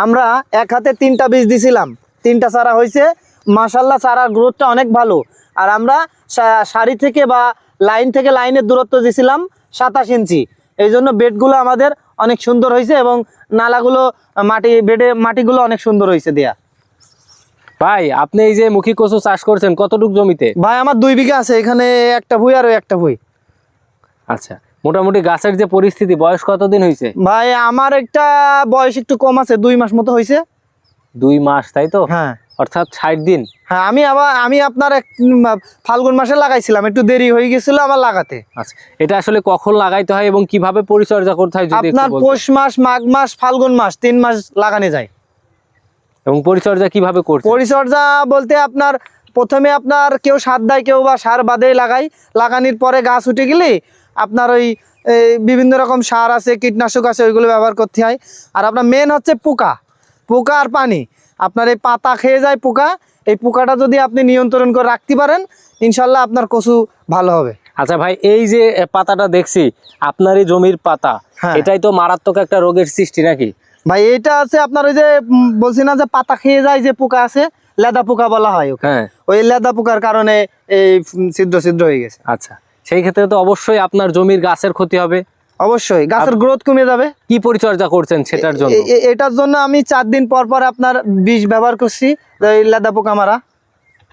আমরা এক হাতে 3টা বীজ দিছিলাম, 3টা চারা হয়েছে মাশাআল্লাহ। চারার গ্রোথটা অনেক ভালো। আর আমরা সারি থেকে বা লাইন থেকে লাইনের দূরত্ব দিছিলাম 27 ইঞ্চি। এই জন্য বেডগুলো আমাদের অনেক সুন্দর হয়েছে এবং নালাগুলো মাটিগুলো অনেক সুন্দর হয়েছে দেয়া। ভাই আপনি এই যে মুখী কচু চাষ করছেন কতটুকু জমিতে? ভাই আমার 2 বিঘা আছে, এখানে একটা ভুঁই আর ওই একটা ভুঁই। আচ্ছা, মোটামুটি গাছের যে পরিস্থিতি, বয়স কতদিন হয়েছে? ভাই আমার একটা বয়স একটু কম আছে, 2 মাস মতো হয়েছে। 2 মাস, তাই তো? হ্যাঁ, অর্থাৎ 60 দিন। হ্যাঁ। আমি আপনার ফাল্গুন মাসে লাগাইছিলাম, একটু দেরি হয়ে গেছিল আমার লাগাতে। আচ্ছা, এটা আসলে কখন লাগাইতে হয় এবং কিভাবে পরিচর্যা করতে হয় যদি আপনার পৌষ মাস, মাঘ মাস, ফাল্গুন মাস 3 মাস লাগানো যায়। এবং পরিচর্যা কিভাবে করতে? পরিচর্যা বলতে আপনার প্রথমে আপনার কেউ সার দেয়, কেউ বা সার বাদে লাগানোর পরে গাছ উঠে গেলে আপনার ওই বিভিন্ন রকম সার আছে, কীটনাশক আছে, ওইগুলো ব্যবহার করতে হয়। আর আপনার মেন হচ্ছে পোকা আর পানি। আপনার এই পাতা খেয়ে যায় পোকা, এই পোকাটা যদি আপনি নিয়ন্ত্রণ করে রাখতে পারেন ইনশাল্লাহ আপনার কচু ভালো হবে। আচ্ছা ভাই, এই যে পাতাটা দেখছি আপনারই জমির পাতা, এটাই তো মারাত্মক একটা রোগের সৃষ্টি নাকি? ভাই এটা আছে আপনার ওই যে বলছি না যে পাতা খেয়ে যায় যে পোকা আছে, লেদা পোকা বলা হয় ওকে। ওই লেদা পোকার কারণে এই ছিদ্র হয়ে গেছে। আচ্ছা, সেই ক্ষেত্রে তো অবশ্যই আপনার জমির গাছের ক্ষতি হবে। অবশ্যই গাছের গ্রোথ কমে যাবে। কি পরিচর্যা করছেন সেটার জন্য? এটার জন্য আমি 4 দিন পর আপনার বিষ ব্যবহার করছি, লেদা পোকা মারা।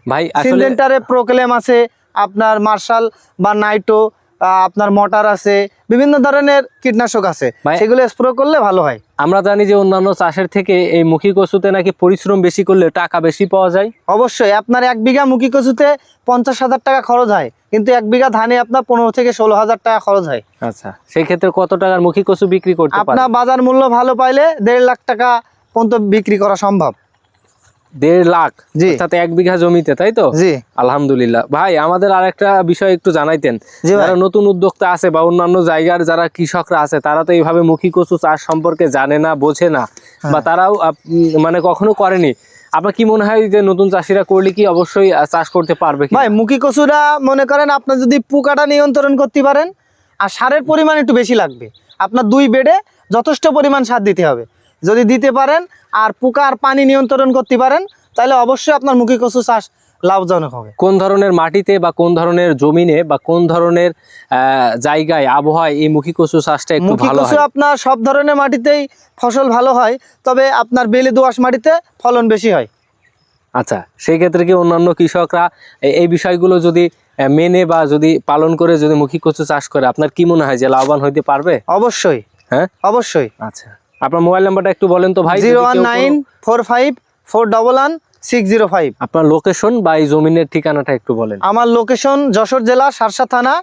ভাই সিনজেন্টারে প্রোক্লেম আছে, আপনার মার্শাল বা নাইটো, আপনার মটার আছে, বিভিন্ন ধরনের কীটনাশক আছে, সেগুলো স্প্রে করলে ভালো হয়। আমরা জানি যে অন্যান্য চাষের থেকে এই মুখী কচুতে নাকি পরিশ্রম বেশি করলে টাকা বেশি পাওয়া যায়। অবশ্যই আপনার 1 বিঘা মুখী কচুতে 50,000 টাকা খরচ হয়, কিন্তু 1 বিঘা ধানে আপনার 15 থেকে 16,000 টাকা খরচ হয়। আচ্ছা, সেই ক্ষেত্রে কত টাকার মুখী কচু বিক্রি করতে পারেন? আপনার বাজার মূল্য ভালো পাইলে 1.5 লাখ টাকা পর্যন্ত বিক্রি করা সম্ভব। 1.5 লাখ? জি, অর্থাৎ 1 বিঘা জমিতে, তাই তো? জি, আলহামদুলিল্লাহ। ভাই আমাদের আরেকটা বিষয় একটু জানাইতেন, যারা নতুন উদ্যোক্তা আছে বা অন্যান্য জায়গার যারা কৃষকরা আছে তারা তো এইভাবে মুখী কচু চাষ সম্পর্কে জানে না, বোঝে না, বা তারাও মানে কখনো করেনি। আপনার কি মনে হয় যে নতুন চাষিরা করলে কি অবশ্যই চাষ করতে পারবে? ভাই মুখী কচুরা মনে করেন আপনার যদি পোকাটা নিয়ন্ত্রণ করতে পারেন, আর সারের পরিমাণ একটু বেশি লাগবে, আপনার 2 বেডে যথেষ্ট পরিমাণ সার দিতে হবে। যদি দিতে পারেন আর পোকা আর পানি নিয়ন্ত্রণ করতে পারেন তাহলে অবশ্যই আপনার মুখী কচু চাষ লাভজনক হবে। কোন ধরনের মাটিতে বা কোন ধরনের জমিনে বা কোন ধরনের জায়গায় আবহাওয়ায় এই মুখী কচু চাষটা একটু ভালো হয়? আপনার সব ধরনের মাটিতেই ফসল ভালো হয়, তবে আপনার বেলে দোআঁশ মাটিতে ফলন বেশি হয়। আচ্ছা, সেই ক্ষেত্রে কি অন্যান্য কৃষকরা এই বিষয়গুলো যদি মেনে বা যদি পালন করে যদি মুখী কচু চাষ করে, আপনার কি মনে হয় যে লাভবান হইতে পারবে? অবশ্যই, হ্যাঁ অবশ্যই। আচ্ছা, আপনার মোবাইল নাম্বারটা একটু বলেন তো ভাই। 01945410605। আপনার লোকেশন বা এই জমিনের ঠিকানাটা একটু বলেন। আমার লোকেশন যশোর জেলা শার্শা থানা,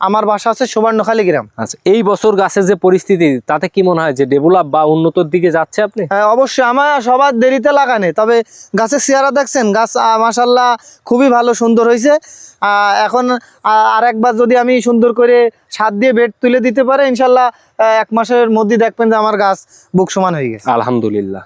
আমার বাসা আছে সুবর্ণখালী গ্রাম। আচ্ছা, এই বছর গাছের যে পরিস্থিতি তাতে কি মনে হয় যে ডেভেলপ বা উন্নতর দিকে যাচ্ছে আপনি? হ্যাঁ অবশ্যই, আমার সবার দেরিতে লাগানে, তবে গাছের চেহারা দেখছেন, গাছ মাশাআল্লাহ খুবই ভালো সুন্দর হয়েছে। এখন আরেকবার যদি আমি সুন্দর করে ছাদ দিয়ে বেড তুলে দিতে পারে ইনশাল্লাহ 1 মাসের মধ্যে দেখবেন যে আমার গাছ বুক সমান হয়ে গেছে। আলহামদুলিল্লাহ।